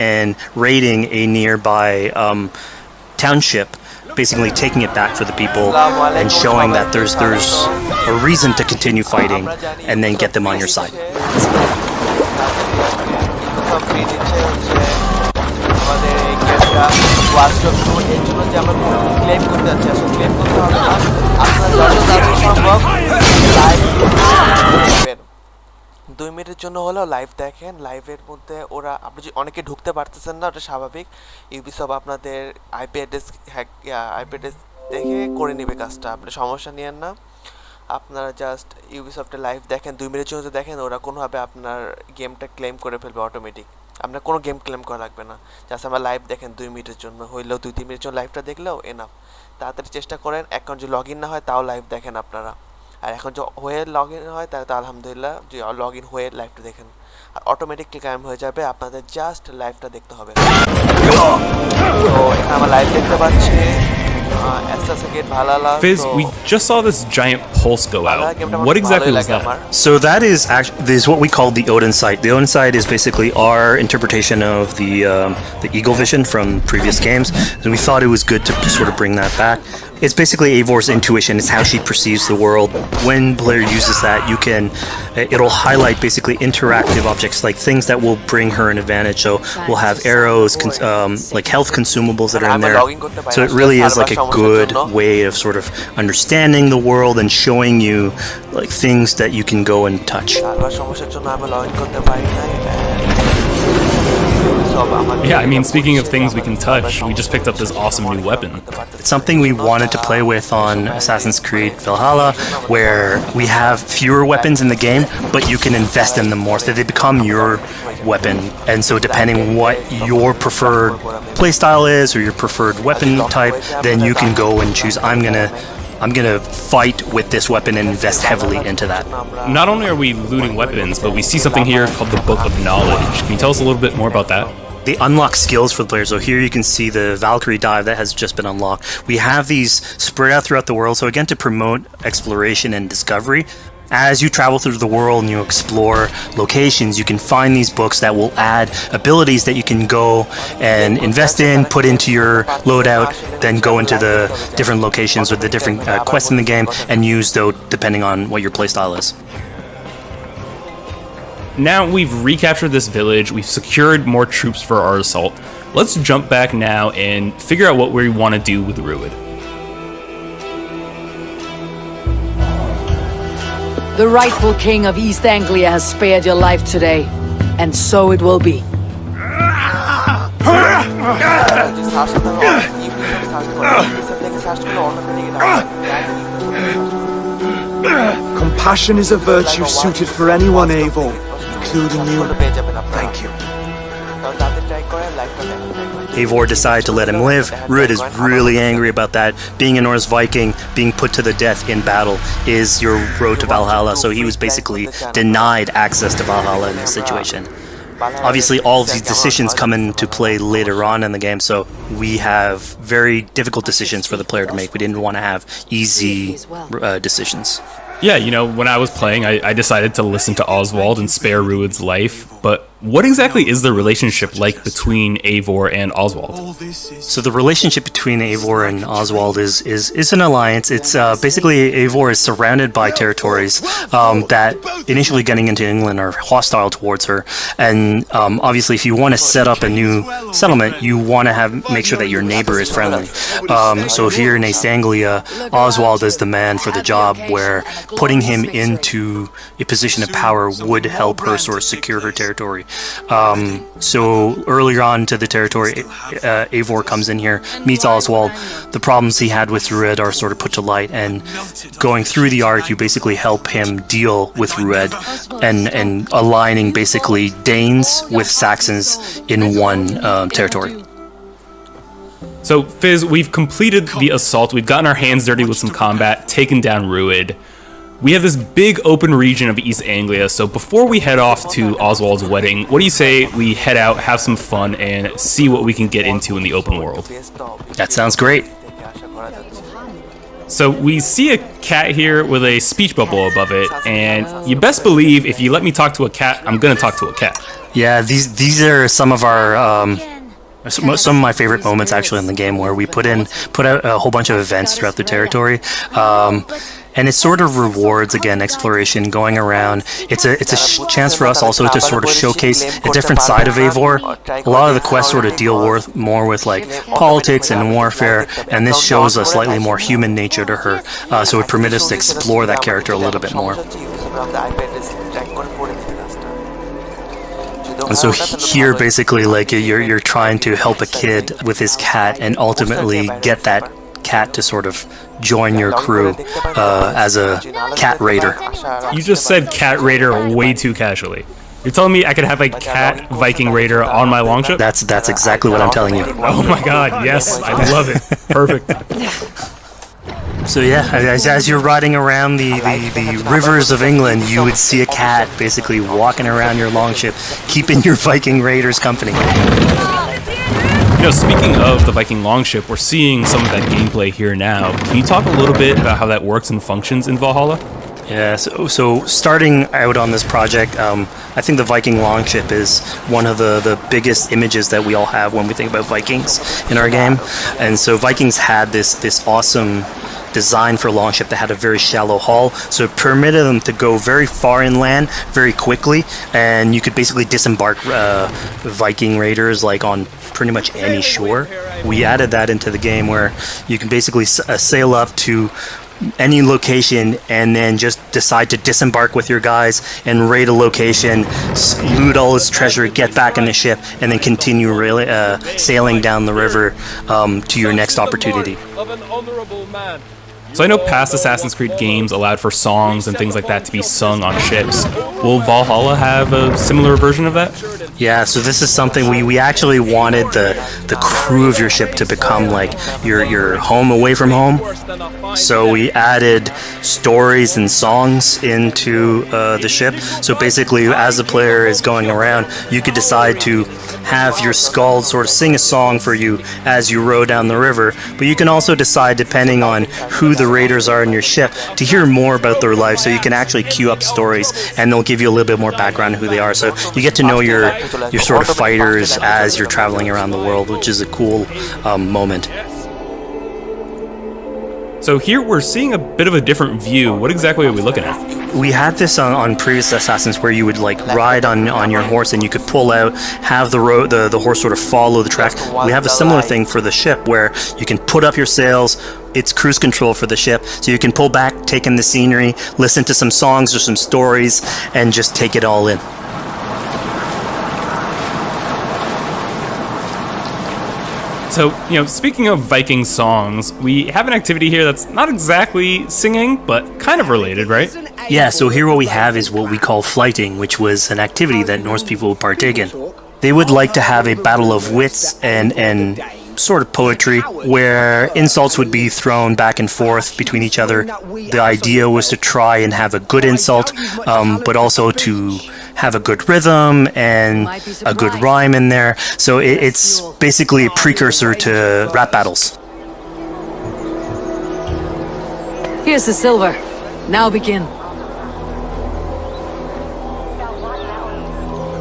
and raiding a nearby township, basically taking it back for the people and showing that there's a reason to continue fighting and then get them on your side. দুই মিনিটের জন্য হলেও live দেখেন লাইভের মধ্যে ওরা আপনি অনেকে ঢুকতে পারতেছেন না ওটা স্বাভাবিক ইউবিসফট আপনাদের আইপি অ্যাড্রেস দেখে করে নেবে কাজটা আপনি সমস্যা নিয়েন না আপনারা জাস্ট ইউবিসফটের লাইভ দেখেন 2 মিনিটের জন্য দেখেন ওরা কোনোভাবে আপনার গেমটা ক্লেম করে ফেলবে অটোমেটিক আপনার কোনো গেম ক্লেম করা লাগবে না জাস্ট আমার লাইভ দেখেন 2 মিনিটের জন্য হইলেও 2-3 মিনিটের জন্য লাইভটা দেখলেও এনাফ তাড়াতাড়ি চেষ্টা করেন অ্যাকাউন্ট যদি লগ ইন না হয় তাও লাইভ দেখেন আপনারা আর এখন যে হয়ে লগ ইন হয় তাহলে তো আলহামদুলিল্লাহ যে লগ ইন হয়ে লাইভটা দেখেন আর অটোমেটিকলি কায়েম হয়ে যাবে আপনাদের জাস্ট লাইভটা দেখতে হবে তো এখানে আমরা লাইভ দেখতে পাচ্ছি Fizz, we just saw this giant pulse go out. What exactly was that? So that is what we call the Odin sight. The Odin sight is basically our interpretation of the eagle vision from previous games, and we thought it was good to sort of bring that back. It's basically Eivor's intuition. It's how she perceives the world. When player uses that, it'll highlight basically interactive objects, like things that will bring her an advantage. So we'll have arrows, like health consumables that are in there. So it really is like a good way of sort of understanding the world and showing you like things that you can go and touch. Yeah, I mean, speaking of things we can touch, we just picked up this awesome new weapon. It's something we wanted to play with on Assassin's Creed Valhalla, where we have fewer weapons in the game, but you can invest in them more, so they become your weapon. And so depending on what your preferred playstyle is, or your preferred weapon type, then you can go and choose, I'm gonna fight with this weapon and invest heavily into that. Not only are we looting weapons, but we see something here called the Book of Knowledge. Can you tell us a little bit more about that? They unlock skills for the players. So here you can see the Valkyrie dive that has just been unlocked. We have these spread out throughout the world, so again to promote exploration and discovery. As you travel through the world and you explore locations, you can find these books that will add abilities that you can go and invest in, put into your loadout, then go into the different locations or the different quests in the game and use those depending on what your playstyle is. Now we've recaptured this village, we've secured more troops for our assault. Let's jump back now and figure out what we want to do with Rued. The rightful king of East Anglia has spared your life today, and so it will be. Compassion is a virtue suited for anyone, Eivor, including you. Thank you. Eivor decided to let him live. Rued is really angry about that. Being a Norse Viking, being put to the death in battle is your road to Valhalla, so he was basically denied access to Valhalla in this situation. Obviously, all of these decisions come into play later on in the game, so we have very difficult decisions for the player to make. We didn't want to have easy decisions. Yeah, you know, when I was playing, I decided to listen to Oswald and spare Rued's life, but what exactly is the relationship like between Eivor and Oswald? So the relationship between Eivor and Oswald is an alliance. It's basically Eivor is surrounded by territories that initially getting into England are hostile towards her, and obviously if you want to set up a new settlement, you want to make sure that your neighbor is friendly. So here in East Anglia, Oswald is the man for the job, where putting him into a position of power would help her sort of secure her territory. So earlier on to the territory, Eivor comes in here, meets Oswald. The problems he had with Rued are sort of put to light, and going through the arc, you basically help him deal with Rued and aligning basically Danes with Saxons in one territory. So, Fizz, we've completed the assault, we've gotten our hands dirty with some combat, taken down Rued. We have this big open region of East Anglia, so before we head off to Oswald's wedding, what do you say we head out, have some fun, and see what we can get into in the open world? That sounds great. So we see a cat here with a speech bubble above it, and you best believe if you let me talk to a cat, I'm gonna talk to a cat. Yeah, these are some of our some of my favorite moments actually in the game, where we put out a whole bunch of events throughout the territory, and it sort of rewards again exploration, going around. It's a chance for us also to sort of showcase a different side of Eivor. A lot of the quests sort of deal more with like politics and warfare, and this shows a slightly more human nature to her. So it permits us to explore that character a little bit more. And so here, basically, like you're trying to help a kid with his cat, and ultimately get that cat to sort of join your crew as a cat raider. You just said cat raider way too casually. You're telling me I could have a cat Viking raider on my longship? That's exactly what I'm telling you. Oh my god, yes, I love it. Perfect. So yeah, as you're riding around the rivers of England, you would see a cat basically walking around your longship, keeping your Viking raiders company. You know, speaking of the Viking longship, we're seeing some of that gameplay here now. Can you talk a little bit about how that works and functions in Valhalla? Yeah, so starting out on this project, I think the Viking longship is one of the biggest images that we all have when we think about Vikings in our game. And so Vikings had this awesome design for longship that had a very shallow hull, so it permitted them to go very far inland very quickly, and you could basically disembark Viking raiders like on pretty much any shore. We added that into the game where you can basically sail up to any location and then just decide to disembark with your guys and raid a location, loot all its treasure, get back in the ship, and then continue sailing down the river to your next opportunity. So I know past Assassin's Creed games allowed for songs and things like that to be sung on ships. Will Valhalla have a similar version of that? Yeah, so this is something we actually wanted the crew of your ship to become like your home away from home. So we added stories and songs into the ship. So basically, as the player is going around, you could decide to have your skald sort of sing a song for you as you row down the river. But you can also decide, depending on who the raiders are in your ship, to hear more about their life. So you can actually queue up stories, and they'll give you a little bit more background on who they are. So you get to know your sort of fighters as you're traveling around the world, which is a cool moment. So here we're seeing a bit of a different view. What exactly are we looking at? We had this on previous Assassins, where you would like ride on your horse, and you could pull out, have the horse sort of follow the track. We have a similar thing for the ship, where you can put up your sails. It's cruise control for the ship, so you can pull back, take in the scenery, listen to some songs or some stories, and just take it all in. So, you know, speaking of Viking songs, we have an activity here that's not exactly singing, but kind of related, right? Yeah, so here what we have is what we call flighting, which was an activity that Norse people would partake in. They would like to have a battle of wits and sort of poetry, where insults would be thrown back and forth between each other. The idea was to try and have a good insult, but also to have a good rhythm and a good rhyme in there. So it's basically a precursor to rap battles. Here's the silver. Now begin.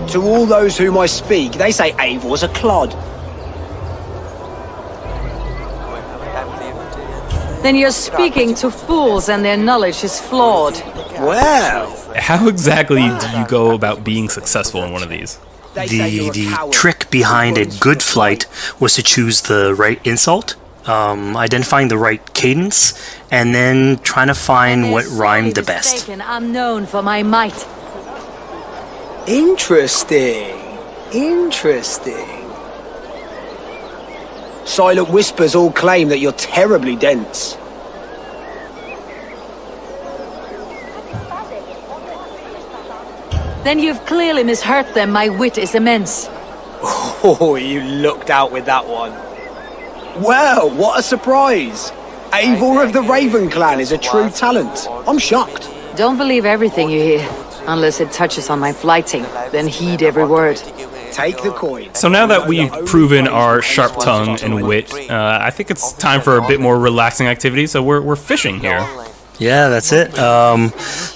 To all those whom I speak, they say Eivor's a clod. Then you're speaking to fools and their knowledge is flawed. Well, How exactly do you go about being successful in one of these? The trick behind a good flight was to choose the right insult, identifying the right cadence, and then trying to find what rhymed the best. I'm known for my might. interesting. Silent whispers all claim that you're terribly dense. Then you've clearly misheard them. My wit is immense. Oh, you looked out with that one. Well, what a surprise! Eivor of the Raven clan is a true talent. I'm shocked. Don't believe everything you hear, unless it touches on my flighting. Then heed every word. Take the coin. So now that we've proven our sharp tongue and wit, I think it's time for a bit more relaxing activity. So we're fishing here. Yeah, that's it.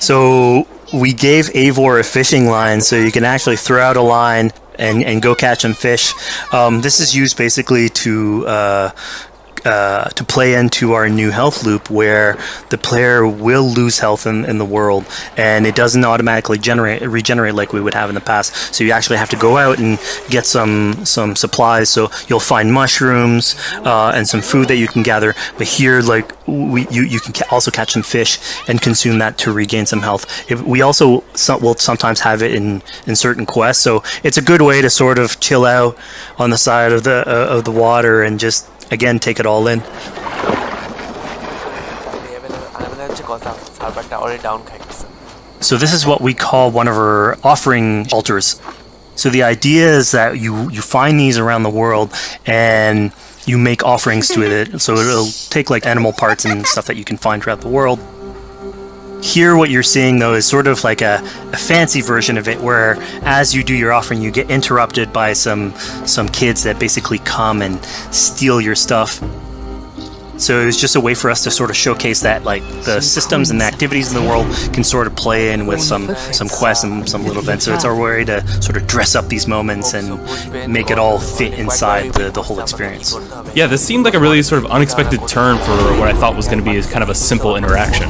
So we gave Eivor a fishing line, so you can actually throw out a line and go catch some fish. This is used basically to play into our new health loop, where the player will lose health in the world, and it doesn't automatically regenerate like we would have in the past. So you actually have to go out and get some supplies. So you'll find mushrooms and some food that you can gather. But here, like you can also catch some fish and consume that to regain some health. We also will sometimes have it in certain quests. So it's a good way to sort of chill out on the side of the water and just, again, take it all in. So this is what we call one of our offering altars. So the idea is that you find these around the world and you make offerings to it. So it'll take like animal parts and stuff that you can find throughout the world. Here what you're seeing though is sort of like a fancy version of it, where as you do your offering you get interrupted by some kids that basically come and steal your stuff. So it was just a way for us to sort of showcase that like the systems and the activities in the world can sort of play in with some quests and some little events. So it's our way to sort of dress up these moments and make it all fit inside the whole experience. Yeah, this seemed like a really sort of unexpected turn for what I thought was going to be kind of a simple interaction.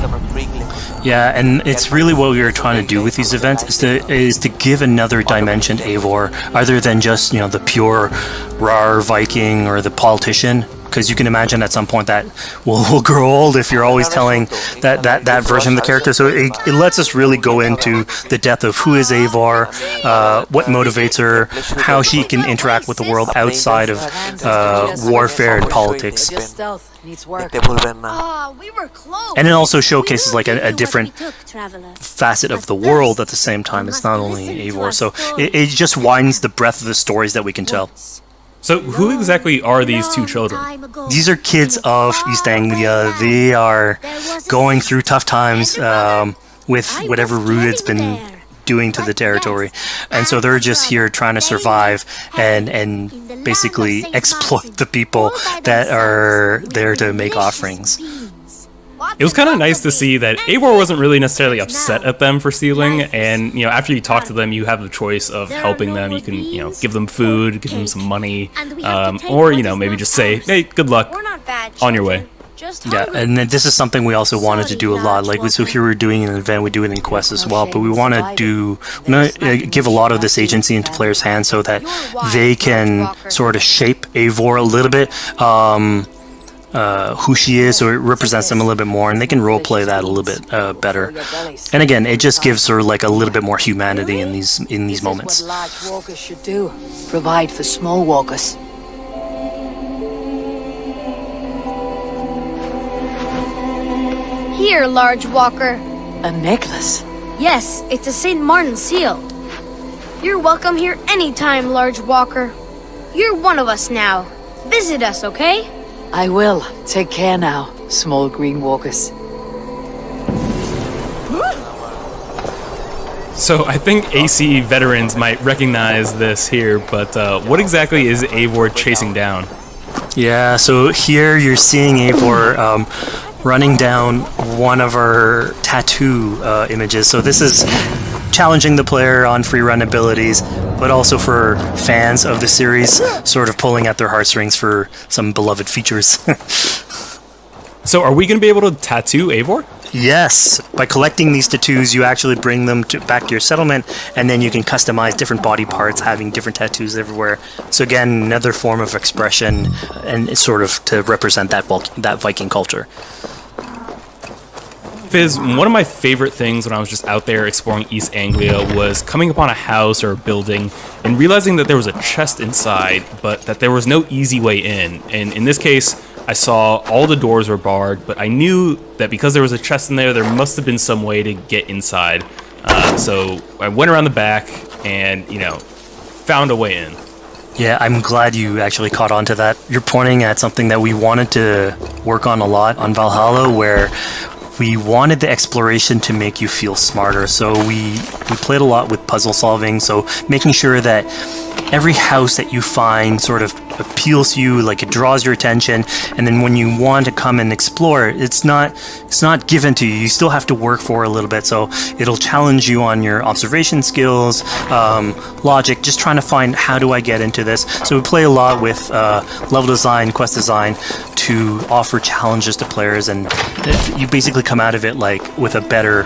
Yeah, and it's really what we were trying to do with these events is to give another dimension to Eivor, other than just, the pure rar Viking or the politician. Because you can imagine at some point that will grow old if you're always telling that version of the character. So it lets us really go into the depth of who is Eivor, what motivates her, how she can interact with the world outside of warfare and politics. And it also showcases like a different facet of the world at the same time. It's not only Eivor. So it just widens the breadth of the stories that we can tell. So who exactly are these two children? These are kids of East Anglia. They are going through tough times with whatever Rued's been doing to the territory. And so they're just here trying to survive and basically exploit the people that are there to make offerings. It was kind of nice to see that Eivor wasn't really necessarily upset at them for stealing, and after you talk to them, you have the choice of helping them. You can give them food, give them some money, or maybe just say, hey, good luck, on your way. Yeah, and then this is something we also wanted to do a lot. Like, so here we're doing an event, we do it in quests as well, but we want to give a lot of this agency into players' hands so that they can sort of shape Eivor a little bit. Who she is, so it represents them a little bit more, and they can roleplay that a little bit better. And again, it just gives her like a little bit more humanity in these moments. This is what large walkers should do. Provide for small walkers. Here, large walker. A necklace. Yes, it's a St. Martin seal. You're welcome here anytime, large walker. You're one of us now. Visit us, okay? I will. Take care now, small green walkers. So I think AC veterans might recognize this here, but what exactly is Eivor chasing down? Yeah, so here you're seeing Eivor running down one of our tattoo images. So this is challenging the player on free run abilities, but also for fans of the series, sort of pulling at their heartstrings for some beloved features. So are we going to be able to tattoo Eivor? Yes, by collecting these tattoos, you actually bring them back to your settlement, and then you can customize different body parts, having different tattoos everywhere. So again, another form of expression, and it's sort of to represent that Viking culture. Fizz, one of my favorite things when I was just out there exploring East Anglia was coming upon a house or a building and realizing that there was a chest inside, but that there was no easy way in. And in this case, I saw all the doors were barred, but I knew that because there was a chest in there must have been some way to get inside. So I went around the back and, found a way in. Yeah, I'm glad you actually caught on to that. You're pointing at something that we wanted to work on a lot on Valhalla, where we wanted the exploration to make you feel smarter. So we played a lot with puzzle solving. So making sure that every house that you find sort of appeals to you, like it draws your attention, and then when you want to come and explore, it's not given to you. You still have to work for it a little bit. So it'll challenge you on your observation skills, logic, just trying to find how do I get into this. So we play a lot with level design, quest design to offer challenges to players, and you basically come out of it like with a better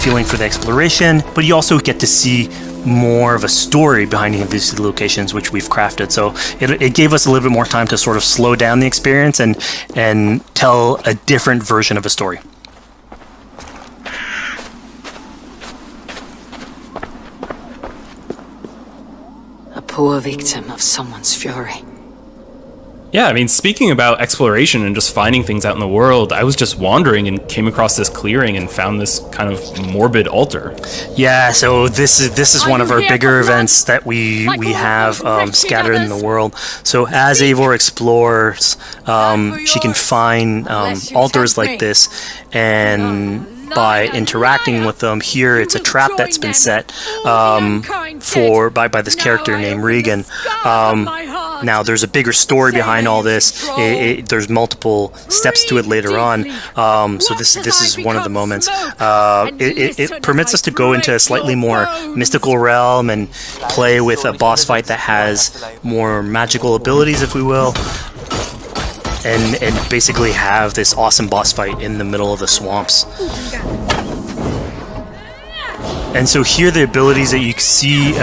feeling for the exploration, but you also get to see more of a story behind any of these locations, which we've crafted. So it gave us a little bit more time to sort of slow down the experience and tell a different version of a story. A poor victim of someone's fury. Yeah, I mean, speaking about exploration and just finding things out in the world, I was just wandering and came across this clearing and found this kind of morbid altar. Yeah, so this is one of our bigger events that we have scattered in the world. So as Eivor explores, she can find altars like this, and by interacting with them, here it's a trap that's been set by this character named Regan. Now there's a bigger story behind all this. There's multiple steps to it later on. So this is one of the moments. It permits us to go into a slightly more mystical realm and play with a boss fight that has more magical abilities, if we will. And basically have this awesome boss fight in the middle of the swamps. And so here the abilities that you see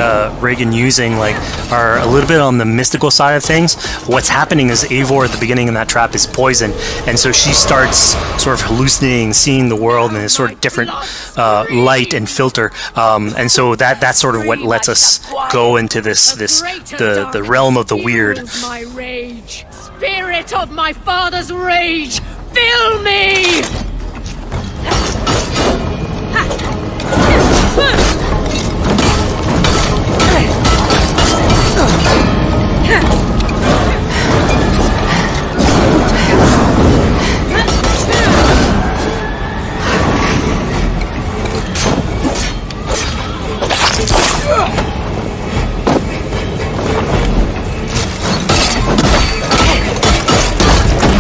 Regan using are a little bit on the mystical side of things. What's happening is Eivor at the beginning in that trap is poisoned, and so she starts sort of hallucinating, seeing the world in a sort of different light and filter. And so that's sort of what lets us go into the realm of the weird. My rage, spirit of my father's rage, fill me!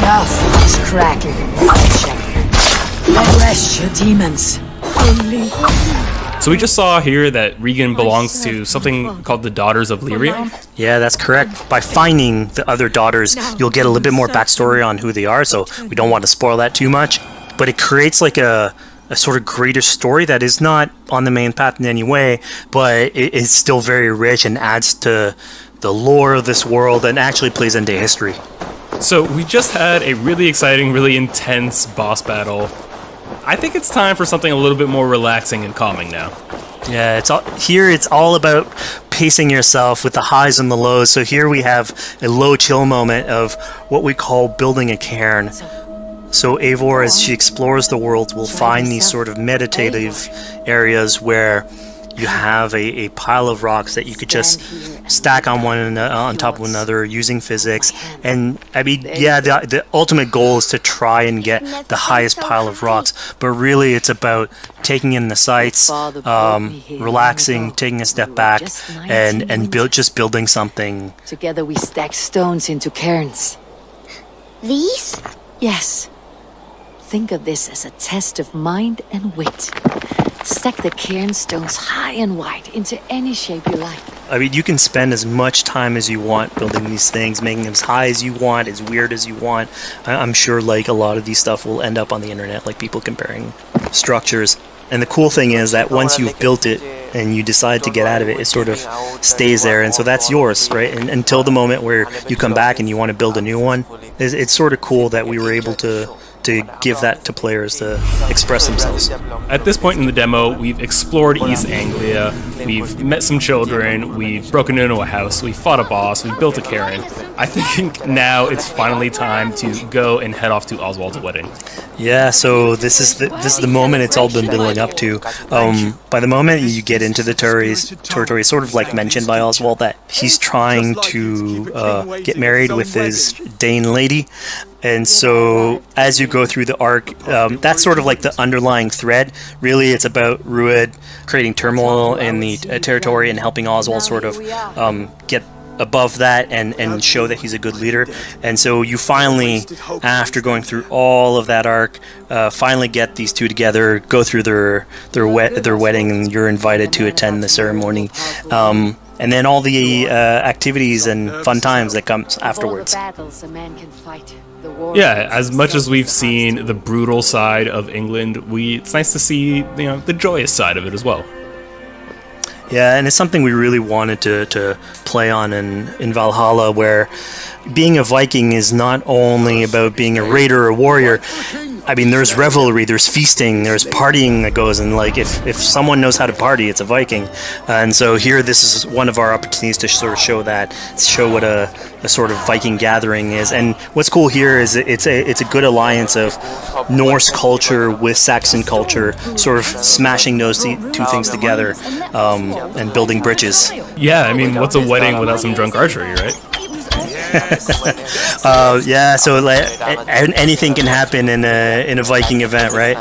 Enough is cracking. Arrest your demons. So we just saw here that Regan belongs to something called the Daughters of Lyrium. Yeah, that's correct. By finding the other daughters, you'll get a little bit more backstory on who they are, so we don't want to spoil that too much. But it creates like a sort of greater story that is not on the main path in any way, but it is still very rich and adds to the lore of this world and actually plays into history. So we just had a really exciting, really intense boss battle. I think it's time for something a little bit more relaxing and calming now. Yeah, it's all about pacing yourself with the highs and the lows. So here we have a low chill moment of what we call building a cairn. So Eivor, as she explores the world, will find these sort of meditative areas where you have a pile of rocks that you could just stack on on top of one another using physics. And I mean, yeah, the ultimate goal is to try and get the highest pile of rocks, but really it's about taking in the sights, relaxing, taking a step back, and building something. Together we stack stones into cairns. These? Yes. Think of this as a test of mind and wit. Stack the cairn stones high and wide into any shape you like. I mean, you can spend as much time as you want building these things, making them as high as you want, as weird as you want. I'm sure like a lot of these stuff will end up on the internet, like people comparing structures. And the cool thing is that once you've built it and you decide to get out of it, it sort of stays there, and so that's yours, right? And until the moment where you come back and you want to build a new one, it's sort of cool that we were able to give that to players to express themselves. At this point in the demo, we've explored East Anglia, we've met some children, we've broken into a house, we fought a boss, we built a cairn. I think now it's finally time to go and head off to Oswald's wedding. Yeah, so this is the moment it's all been building up to. By the moment you get into the territory, sort of like mentioned by Oswald, that he's trying to get married with his Dane lady. And so as you go through the arc, that's sort of like the underlying thread. Really, it's about Rued creating turmoil in the territory and helping Oswald sort of get above that and show that he's a good leader. And so you finally, after going through all of that arc, finally get these two together, go through their wedding, and you're invited to attend the ceremony. And then all the activities and fun times that comes afterwards. Yeah, as much as we've seen the brutal side of England, it's nice to see the joyous side of it as well. Yeah, and it's something we really wanted to play on in Valhalla, where being a Viking is not only about being a raider or a warrior. I mean, there's revelry, there's feasting, there's partying that goes, and like if someone knows how to party, it's a Viking. And so here, this is one of our opportunities to sort of show what a sort of Viking gathering is. And what's cool here is it's a good alliance of Norse culture with Saxon culture, sort of smashing those two things together and building bridges. Yeah, I mean, what's a wedding without some drunk archery, right? Yeah, so like anything can happen in a Viking event, right?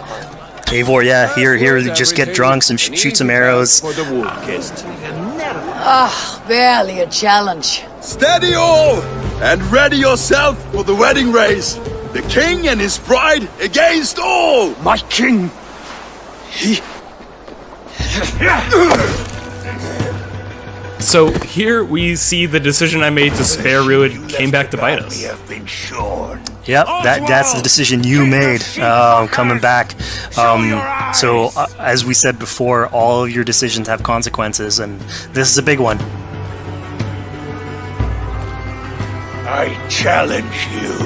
Eivor, yeah, here, just get drunk, shoot some arrows. Barely a challenge. Steady all, and ready yourself for the wedding race. The king and his bride against all. My king, he... So here we see the decision I made to spare Rued came back to bite us. Yep, that's the decision you made, coming back. So as we said before, all of your decisions have consequences, and this is a big one. I challenge you.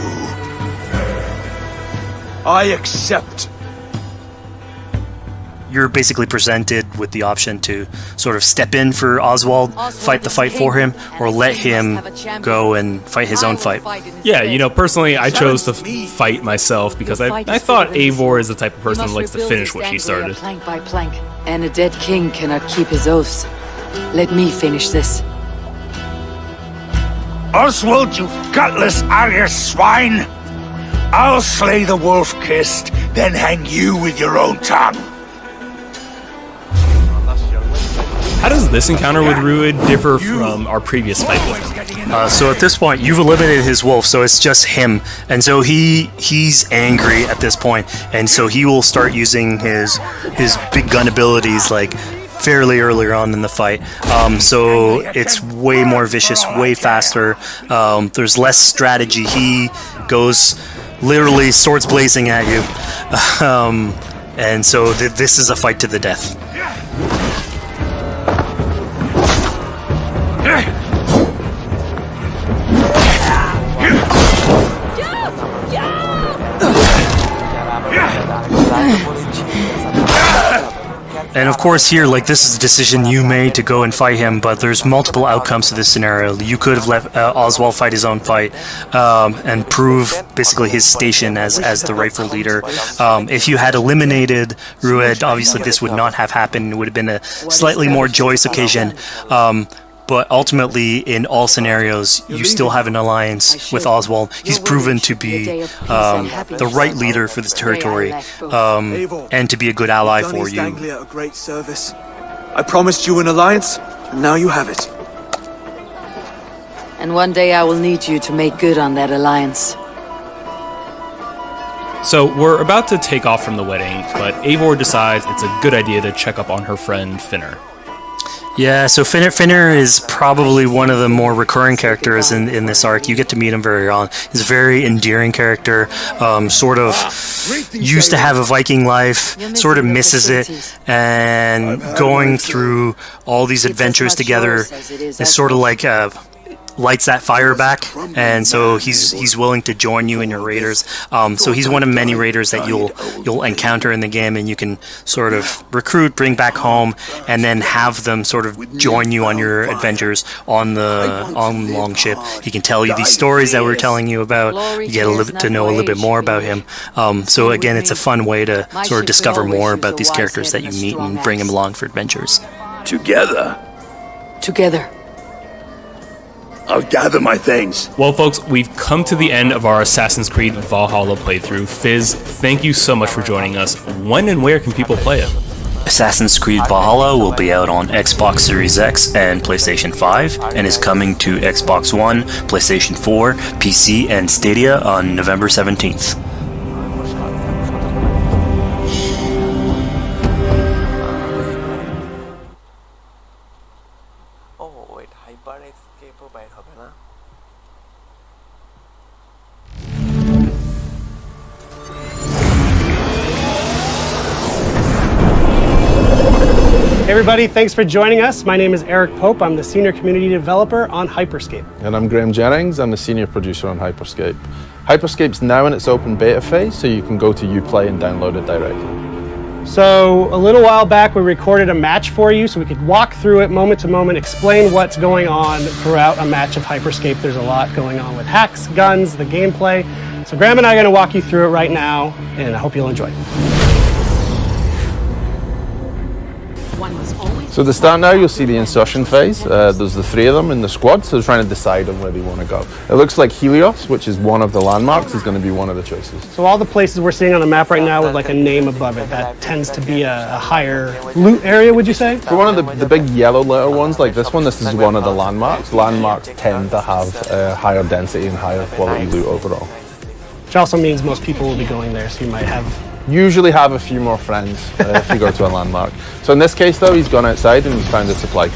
I accept. You're basically presented with the option to sort of step in for Oswald, fight the fight for him, or let him go and fight his own fight. Yeah, personally, I chose to fight myself because I thought Eivor is the type of person who likes to finish what she started. Plank by plank, and a dead king cannot keep his oaths. Let me finish this. Oswald, you gutless Irish swine! I'll slay the wolf-kissed, then hang you with your own tongue. How does this encounter with Rued differ from our previous fight with him? So at this point, you've eliminated his wolf, so it's just him. And so he's angry at this point, and so he will start using his big gun abilities like fairly earlier on in the fight. So it's way more vicious, way faster. There's less strategy. He goes literally swords blazing at you. And so this is a fight to the death. And of course here, like, this is the decision you made to go and fight him, but there's multiple outcomes to this scenario. You could have let Oswald fight his own fight and prove basically his station as the rightful leader. If you had eliminated Rued, obviously this would not have happened. It would have been a slightly more joyous occasion. But ultimately, in all scenarios, you still have an alliance with Oswald. He's proven to be the right leader for this territory, and to be a good ally for you. A great service. I promised you an alliance, and now you have it. And one day I will need you to make good on that alliance. So we're about to take off from the wedding, but Eivor decides it's a good idea to check up on her friend Finner. Yeah, so Finner is probably one of the more recurring characters in this arc. You get to meet him very early on. He's a very endearing character, sort of used to have a Viking life, sort of misses it, and going through all these adventures together is sort of like lights that fire back, and so he's willing to join you in your raiders. So he's one of many raiders that you'll encounter in the game, and you can sort of recruit, bring back home, and then have them sort of join you on your adventures on the longship. He can tell you these stories that we're telling you about. You get to know a little bit more about him. So again, it's a fun way to sort of discover more about these characters that you meet and bring them along for adventures. Together. I'll gather my things. Well, folks, we've come to the end of our Assassin's Creed Valhalla playthrough. Fizz, thank you so much for joining us. When and where can people play it? Assassin's Creed Valhalla will be out on Xbox Series X and PlayStation 5, and is coming to Xbox One, PlayStation 4, PC, and Stadia on November 17th. Oh, wait, Hyper Escape ও বাইর হবে না? Hey everybody, thanks for joining us. My name is Eric Pope. I'm the Senior Community Developer on Hyperscape. And I'm Graham Jennings. I'm the Senior Producer on Hyperscape. Hyperscape's now in its open beta phase, so you can go to Uplay and download it directly. So a little while back, we recorded a match for you so we could walk through it moment to moment, explain what's going on throughout a match of Hyperscape. There's a lot going on with hacks, guns, the gameplay. So Graham and I are going to walk you through it right now, and I hope you'll enjoy it. So at the start now, you'll see the insertion phase. There's the three of them in the squad, so they're trying to decide on where they want to go. It looks like Helios, which is one of the landmarks, is going to be one of the choices. So all the places we're seeing on the map right now with like a name above it, that tends to be a higher loot area, would you say? For one of the big yellow letter ones like this one, this is one of the landmarks. Landmarks tend to have higher density and higher quality loot overall. Which also means most people will be going there, so you might have... Usually have a few more friends if you go to a landmark. So in this case though, he's gone outside and he's found a supply